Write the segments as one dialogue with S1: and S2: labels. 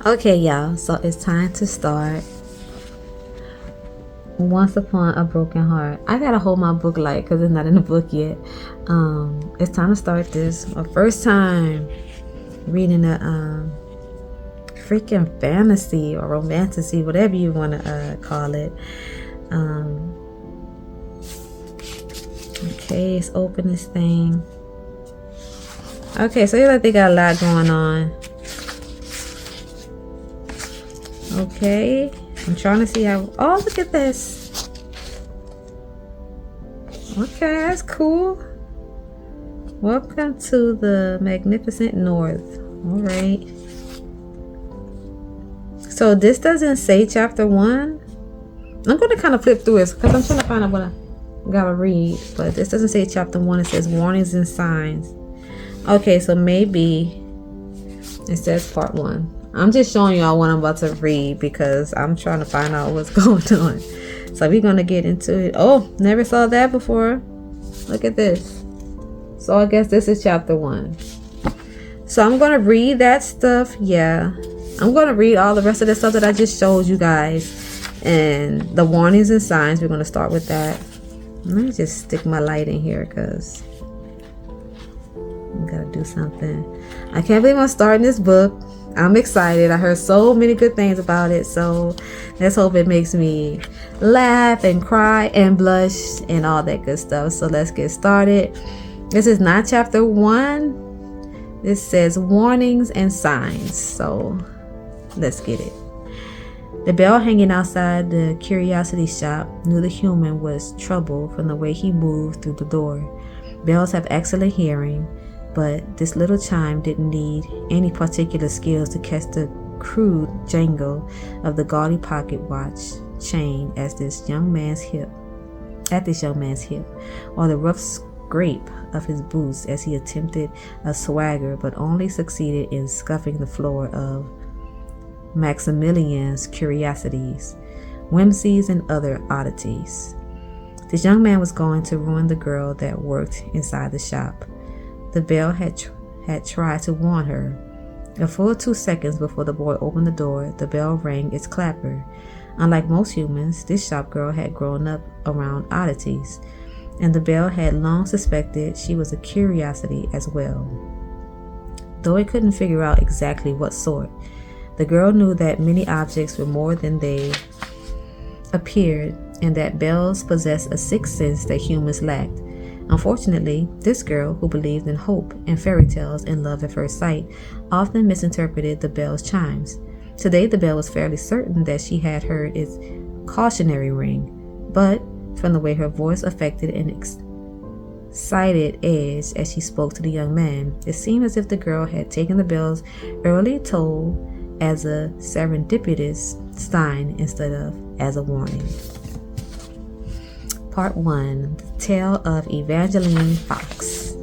S1: Okay, y'all, so it's time to start. Once Upon a Broken Heart. I gotta hold my book light because it's not in the book yet. It's time to start this. My first time reading a freaking fantasy or romantasy, whatever you want to call it. Okay, let's open this thing. Okay, so like they got a lot going on. Okay, I'm trying to see how. Oh, look at this. Okay, that's cool. Welcome to the magnificent north. All right. So this doesn't say chapter 1. I'm going to kind of flip through it because I'm trying to find out what I gotta read. But this doesn't say chapter 1. It says warnings and signs. Okay, so maybe it says part 1. I'm just showing y'all what I'm about to read because I'm trying to find out what's going on. So we're gonna get into it. Oh, never saw that before. Look at this. So I guess this is chapter 1. So I'm gonna read that stuff. Yeah, I'm gonna read all the rest of the stuff that I just showed you guys, and the warnings and signs. We're gonna start with that. Let me just stick my light in here because I gotta do something. I can't believe I'm starting this book. I'm excited. I heard so many good things about it. So let's hope it makes me laugh and cry and blush and all that good stuff. So let's get started. This is not chapter 1. This says warnings and signs. So let's get it. The bell hanging outside the curiosity shop knew the human was troubled from the way he moved through the door. Bells have excellent hearing, but this little chime didn't need any particular skills to catch the crude jangle of the gaudy pocket watch chain at this young man's hip, or the rough scrape of his boots as he attempted a swagger but only succeeded in scuffing the floor of Maximilian's curiosities, whimsies, and other oddities. This young man was going to ruin the girl that worked inside the shop. The bell had tried to warn her. A full 2 seconds before the boy opened the door, the bell rang its clapper. Unlike most humans, this shop girl had grown up around oddities, and the bell had long suspected she was a curiosity as well. Though it couldn't figure out exactly what sort, the girl knew that many objects were more than they appeared, and that bells possessed a sixth sense that humans lacked. Unfortunately, this girl, who believed in hope and fairy tales and love at first sight, often misinterpreted the bell's chimes. Today, the bell was fairly certain that she had heard its cautionary ring, but from the way her voice affected an excited edge as she spoke to the young man, it seemed as if the girl had taken the bell's early toll as a serendipitous sign instead of as a warning. Part 1. The Tale of Evangeline Fox.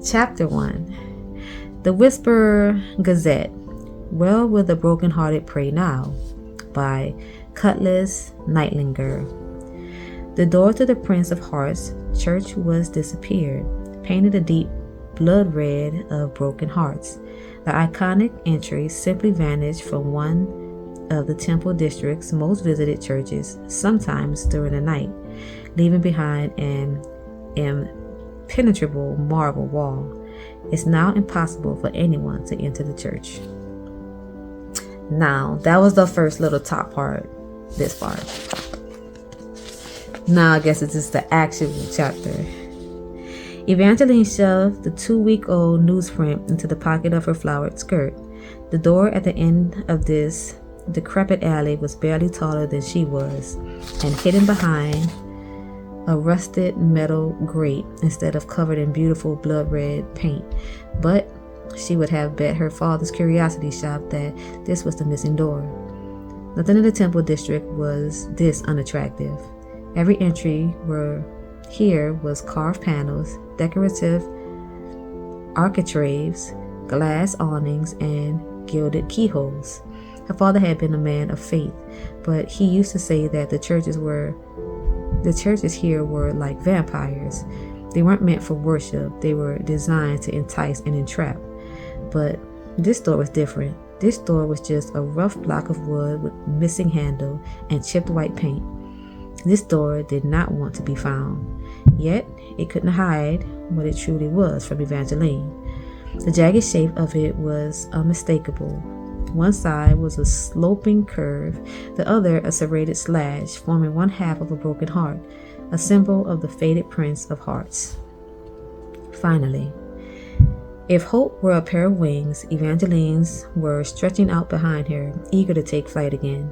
S1: Chapter 1. The Whisperer Gazette. Well Will the Broken-Hearted Pray Now, by Cutlass Nightlinger. The door to the Prince of Hearts church was disappeared, painted a deep blood red of broken hearts. The iconic entry simply vanished from one of the temple district's most visited churches, sometimes during the night, leaving behind an impenetrable marble wall. It's now impossible for anyone to enter the church. Now, that was the first little top part, this part. Now I guess it's just the actual chapter. Evangeline shoved the 2-week-old newsprint into the pocket of her flowered skirt. The door at the end of this decrepit alley was barely taller than she was, and hidden behind a rusted metal grate instead of covered in beautiful blood red paint. But she would have bet her father's curiosity shop that this was the missing door. Nothing in the temple district was this unattractive. Every entry here was carved panels, decorative architraves, glass awnings, and gilded keyholes. Her father had been a man of faith, but he used to say that the churches here were like vampires. They weren't meant for worship. They were designed to entice and entrap. But this door was different. This door was just a rough block of wood with missing handle and chipped white paint. This door did not want to be found, yet it couldn't hide what it truly was from Evangeline. The jagged shape of it was unmistakable. One side was a sloping curve, the other a serrated slash, forming one half of a broken heart, a symbol of the faded Prince of Hearts. Finally, if hope were a pair of wings, Evangeline's were stretching out behind her, eager to take flight again.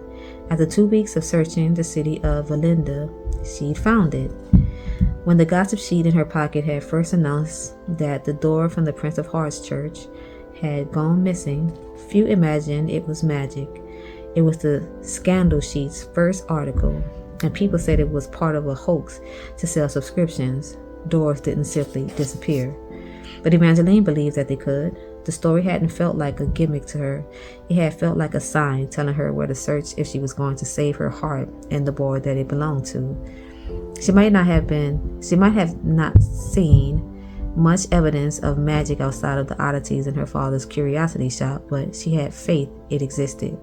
S1: After 2 weeks of searching the city of Valinda, she'd found it. When the gossip sheet in her pocket had first announced that the door from the Prince of Hearts church had gone missing, few imagined it was magic. It was the scandal sheet's first article, and people said it was part of a hoax to sell subscriptions. Doors didn't simply disappear. But Evangeline believed that they could. The story hadn't felt like a gimmick to her. It had felt like a sign telling her where to search if she was going to save her heart and the boy that it belonged to. She might have not seen much evidence of magic outside of the oddities in her father's curiosity shop, but she had faith it existed.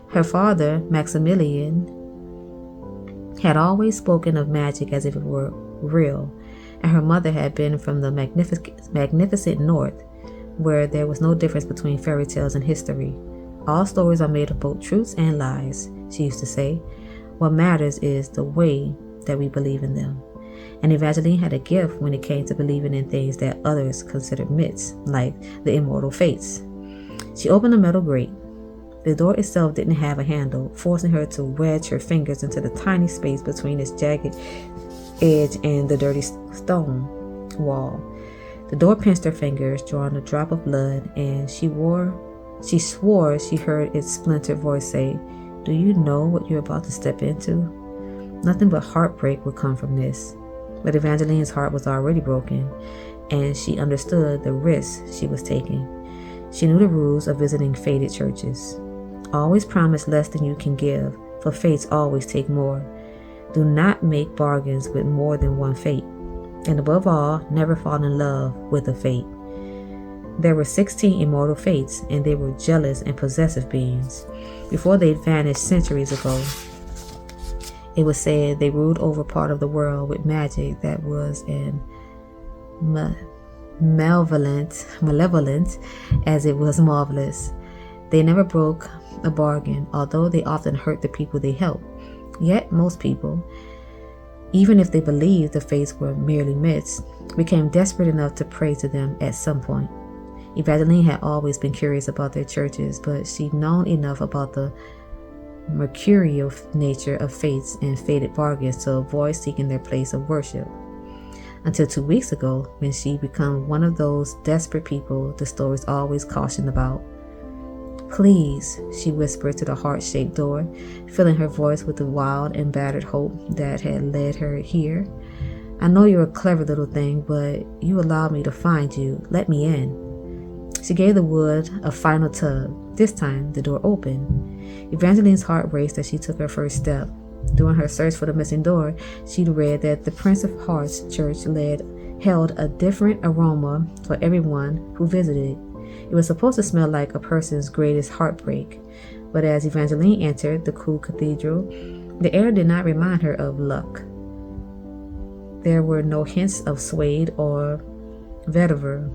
S1: Her father, Maximilian, had always spoken of magic as if it were real, and her mother had been from the magnificent North, where there was no difference between fairy tales and history. All stories are made of both truths and lies, she used to say. What matters is the way that we believe in them. And Evangeline had a gift when it came to believing in things that others considered myths, like the immortal fates. She opened the metal grate. The door itself didn't have a handle, forcing her to wedge her fingers into the tiny space between its jagged edge and the dirty stone wall. The door pinched her fingers, drawing a drop of blood, and she swore she heard its splintered voice say, "Do you know what you're about to step into?" Nothing but heartbreak would come from this. But Evangeline's heart was already broken, and she understood the risks she was taking. She knew the rules of visiting fated churches. Always promise less than you can give, for fates always take more. Do not make bargains with more than one fate. And above all, never fall in love with a fate. There were 16 immortal fates, and they were jealous and possessive beings. Before they vanished centuries ago, it was said they ruled over part of the world with magic that was malevolent as it was marvelous. They never broke a bargain, although they often hurt the people they helped. Yet most people, even if they believed the fates were merely myths, became desperate enough to pray to them at some point. Evangeline had always been curious about their churches, but she'd known enough about the mercurial nature of fates and fated bargains to avoid seeking their place of worship. Until 2 weeks ago, when she became one of those desperate people the stories always cautioned about. "Please," she whispered to the heart-shaped door, filling her voice with the wild and battered hope that had led her here. "I know you're a clever little thing, but you allowed me to find you. Let me in." She gave the wood a final tug. This time, the door opened. Evangeline's heart raced as she took her first step. During her search for the missing door, she'd read that the Prince of Hearts church held a different aroma for everyone who visited. It was supposed to smell like a person's greatest heartbreak. But as Evangeline entered the cool cathedral, the air did not remind her of luck. There were no hints of suede or vetiver.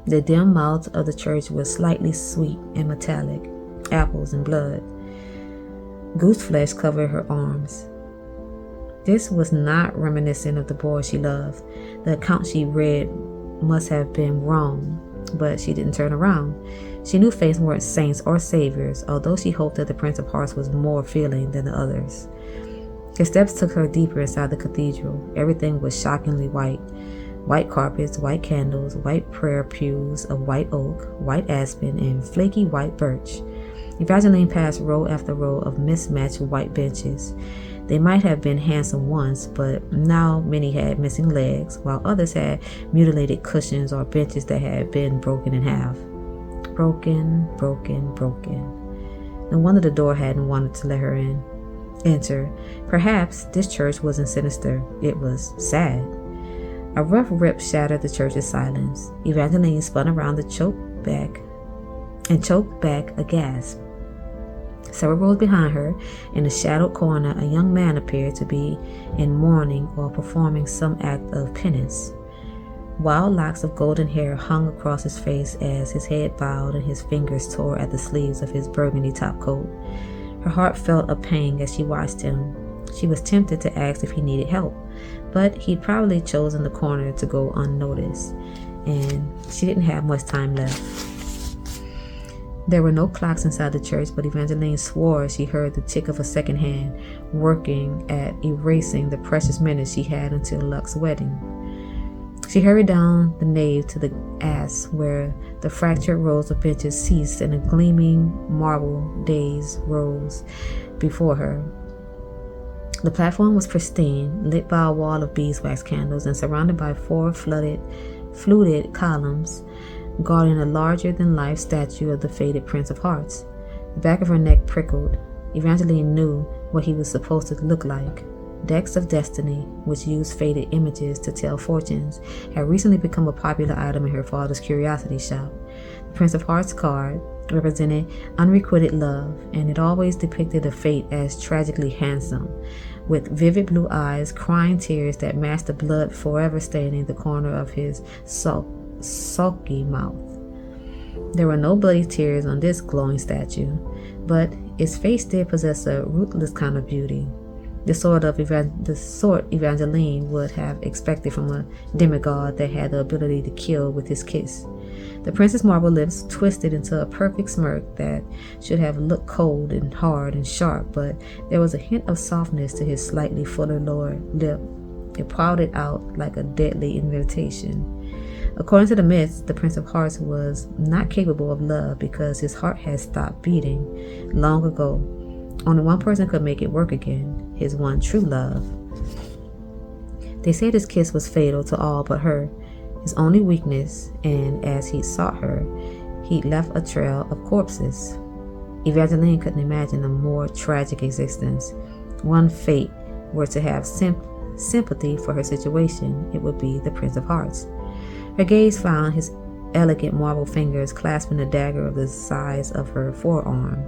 S1: The dim mouth of the church was slightly sweet and metallic, apples and blood. Goose flesh covered her arms. This was not reminiscent of the boy she loved. The account she read must have been wrong, but she didn't turn around. She knew fates weren't saints or saviors, although she hoped that the Prince of Hearts was more feeling than the others. Her steps took her deeper inside the cathedral. Everything was shockingly white. White carpets, white candles, white prayer pews of white oak, white aspen, and flaky white birch. Evangeline passed row after row of mismatched white benches. They might have been handsome once, but now many had missing legs, while others had mutilated cushions or benches that had been broken in half. Broken. No wonder the door hadn't wanted to let her enter. Perhaps this church wasn't sinister, it was sad. A rough rip shattered the church's silence. Evangeline spun around the choked back and choked back a gasp. Several rows behind her, in a shadowed corner, a young man appeared to be in mourning or performing some act of penance. Wild locks of golden hair hung across his face as his head bowed and his fingers tore at the sleeves of his burgundy topcoat. Her heart felt a pang as she watched him. She was tempted to ask if he needed help, but he'd probably chosen the corner to go unnoticed, and she didn't have much time left. There were no clocks inside the church, but Evangeline swore she heard the tick of a second hand working at erasing the precious minutes she had until Luck's wedding. She hurried down the nave to the apse, where the fractured rows of benches ceased and a gleaming marble dais rose before her. The platform was pristine, lit by a wall of beeswax candles and surrounded by 4 fluted columns guarding a larger-than-life statue of the faded Prince of Hearts. The back of her neck prickled. Evangeline knew what he was supposed to look like. Decks of Destiny, which used faded images to tell fortunes, had recently become a popular item in her father's curiosity shop. The Prince of Hearts card represented unrequited love, and it always depicted a fate as tragically handsome, with vivid blue eyes, crying tears that matched the blood forever staining the corner of his sulky mouth. There were no bloody tears on this glowing statue, but its face did possess a ruthless kind of beauty, the sort Evangeline would have expected from a demigod that had the ability to kill with his kiss. The prince's marble lips twisted into a perfect smirk that should have looked cold and hard and sharp, but there was a hint of softness to his slightly fuller lower lip. It pouted out like a deadly invitation. According to the myths, the Prince of Hearts was not capable of love because his heart had stopped beating long ago. Only one person could make it work again, his one true love. They said his kiss was fatal to all but her, his only weakness, and as he sought her, he left a trail of corpses. Evangeline couldn't imagine a more tragic existence. One fate were to have sympathy for her situation, it would be the Prince of Hearts. Her gaze found his elegant marble fingers clasping a dagger of the size of her forearm.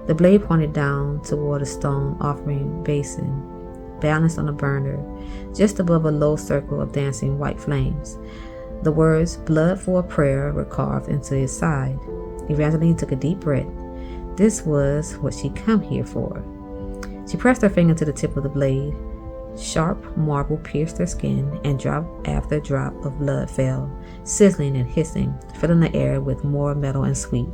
S1: The blade pointed down toward a stone offering basin, balanced on a burner, just above a low circle of dancing white flames. The words, "Blood for a prayer," were carved into his side. Evangeline took a deep breath. This was what she'd come here for. She pressed her finger to the tip of the blade. Sharp marble pierced her skin, and drop after drop of blood fell, sizzling and hissing, filling the air with more metal and sweet.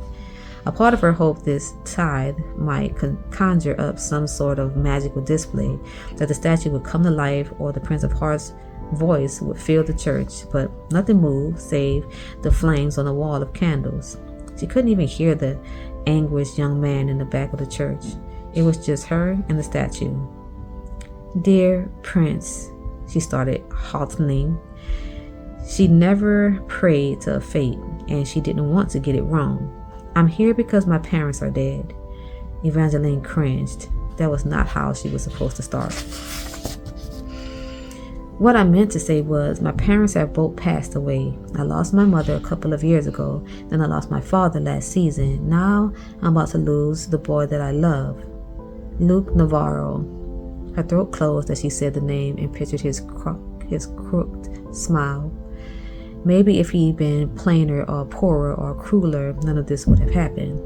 S1: A part of her hoped this tithe might conjure up some sort of magical display, that the statue would come to life or the Prince of Hearts' voice would fill the church, but nothing moved save the flames on the wall of candles. She couldn't even hear the anguished young man in the back of the church. It was just her and the statue. "Dear Prince," she started haltingly. She never prayed to a fate, and she didn't want to get it wrong. "I'm here because my parents are dead." Evangeline cringed. That was not how she was supposed to start. "What I meant to say was, my parents have both passed away. I lost my mother a couple of years ago, then I lost my father last season. Now I'm about to lose the boy that I love. Luke Navarro." Her throat closed as she said the name and pictured his crooked smile. Maybe if he'd been plainer or poorer or crueler, none of this would have happened.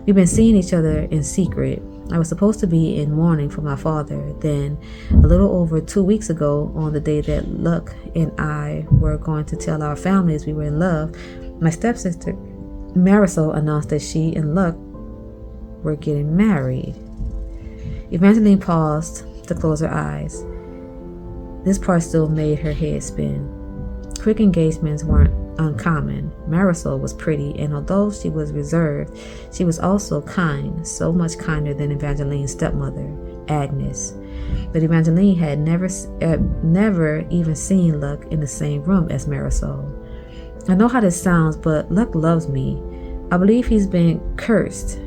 S1: "We've been seeing each other in secret. I was supposed to be in mourning for my father. Then, a little over 2 weeks ago, on the day that Luck and I were going to tell our families we were in love, my stepsister Marisol announced that she and Luck were getting married." Evangeline paused to close her eyes. This part still made her head spin. Quick engagements weren't uncommon. Marisol was pretty, and although she was reserved, she was also kind, so much kinder than Evangeline's stepmother, Agnes. But Evangeline had never even seen Luck in the same room as Marisol. "I know how this sounds, but Luck loves me. I believe he's been cursed.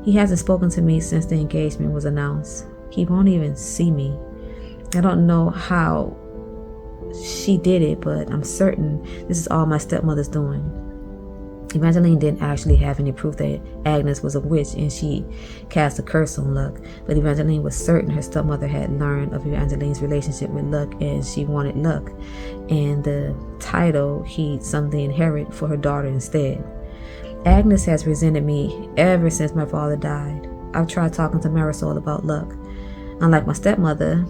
S1: He hasn't spoken to me since the engagement was announced. He won't even see me. I don't know how she did it, but I'm certain this is all my stepmother's doing." Evangeline didn't actually have any proof that Agnes was a witch and she cast a curse on Luck, but Evangeline was certain her stepmother had learned of Evangeline's relationship with Luck and she wanted Luck and the title he'd someday inherit for her daughter instead. Agnes has resented me ever since my father died. I've tried talking to Marisol about Luck. Unlike my stepmother,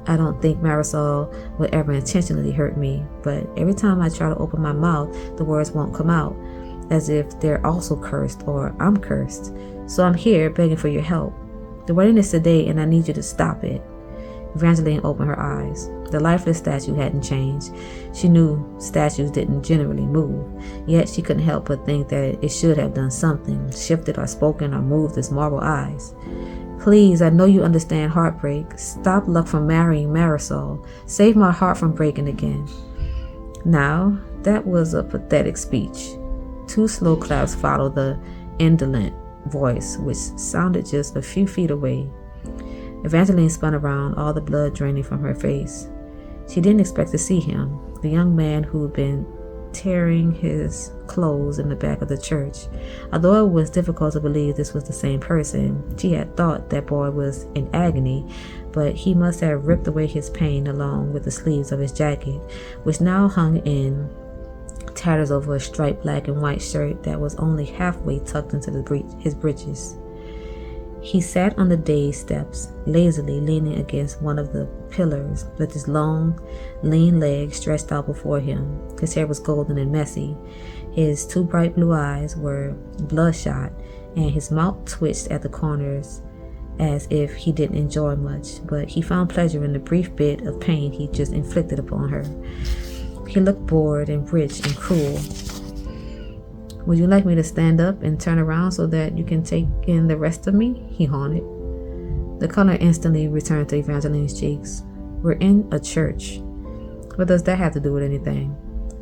S1: I don't think Marisol would ever intentionally hurt me, but every time I try to open my mouth, the words won't come out, as if they're also cursed or I'm cursed. So I'm here begging for your help. The wedding is today and I need you to stop it. Evangeline opened her eyes. The lifeless statue hadn't changed. She knew statues didn't generally move, yet she couldn't help but think that it should have done something, shifted or spoken or moved its marble eyes. Please, I know you understand heartbreak. Stop Luck from marrying Marisol. Save my heart from breaking again. Now, that was a pathetic speech. 2 slow claps followed the indolent voice, which sounded just a few feet away. Evangeline spun around, all the blood draining from her face. She didn't expect to see him, the young man who'd been tearing his clothes in the back of the church. Although it was difficult to believe this was the same person, she had thought that boy was in agony, but he must have ripped away his pain along with the sleeves of his jacket, which now hung in tatters over a striped black and white shirt that was only halfway tucked into his breeches. He sat on the dais steps, lazily leaning against one of the pillars with his long, lean legs stretched out before him. His hair was golden and messy. His 2 bright blue eyes were bloodshot, and his mouth twitched at the corners as if he didn't enjoy much, but he found pleasure in the brief bit of pain he just inflicted upon her. He looked bored and rich and cruel. Would you like me to stand up and turn around so that you can take in the rest of me? He haunted. The color instantly returned to Evangeline's cheeks. We're in a church. What does that have to do with anything?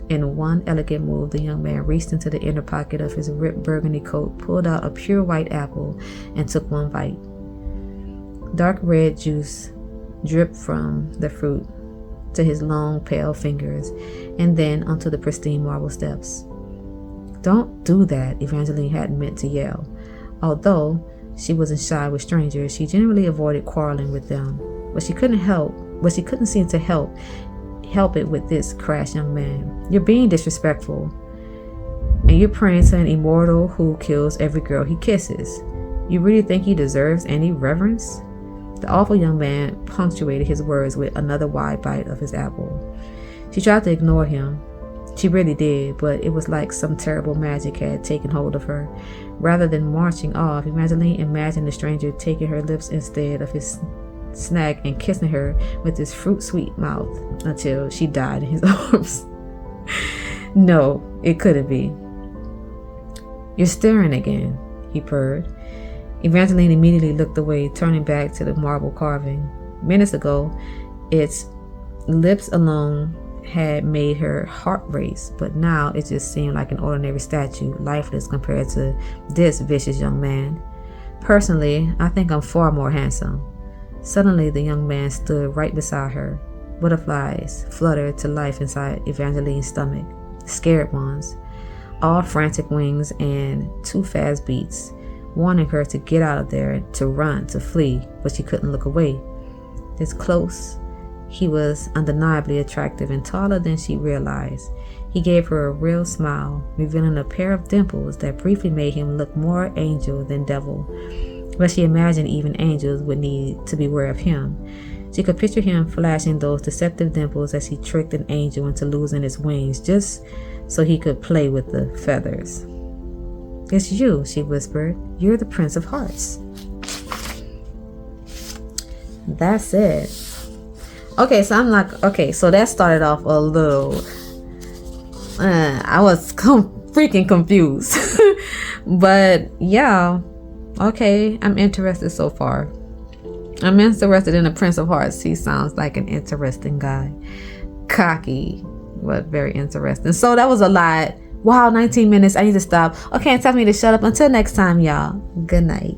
S1: In one elegant move, the young man reached into the inner pocket of his ripped burgundy coat, pulled out a pure white apple, and took one bite. Dark red juice dripped from the fruit to his long, pale fingers, and then onto the pristine marble steps. Don't do that, Evangeline hadn't meant to yell. Although she wasn't shy with strangers, she generally avoided quarreling with them. But she couldn't seem to help it with this crass young man. You're being disrespectful. And you're praying to an immortal who kills every girl he kisses. You really think he deserves any reverence? The awful young man punctuated his words with another wide bite of his apple. She tried to ignore him. She really did, but it was like some terrible magic had taken hold of her. Rather than marching off, Evangeline imagined the stranger taking her lips instead of his snack and kissing her with his fruit-sweet mouth until she died in his arms. No, it couldn't be. You're staring again, he purred. Evangeline immediately looked away, turning back to the marble carving. Minutes ago, its lips alone had made her heart race, but now it just seemed like an ordinary statue, lifeless compared to this vicious young man. Personally, I think I'm far more handsome. Suddenly, the young man stood right beside her. Butterflies fluttered to life inside Evangeline's stomach, scared ones, all frantic wings and 2 fast beats, wanting her to get out of there, to run, to flee, but she couldn't look away. This close, he was undeniably attractive and taller than she realized. He gave her a real smile, revealing a pair of dimples that briefly made him look more angel than devil. But she imagined even angels would need to beware of him. She could picture him flashing those deceptive dimples as he tricked an angel into losing its wings just so he could play with the feathers. It's you, she whispered. You're the Prince of Hearts. That's it. Okay, so I'm like, okay, so that started off a little, I was freaking confused. But yeah, okay, I'm interested so far. I'm interested in the Prince of Hearts. He sounds like an interesting guy. Cocky, but very interesting. So that was a lot. Wow, 19 minutes. I need to stop. Okay, it's time for me to shut up. Until next time, y'all. Good night.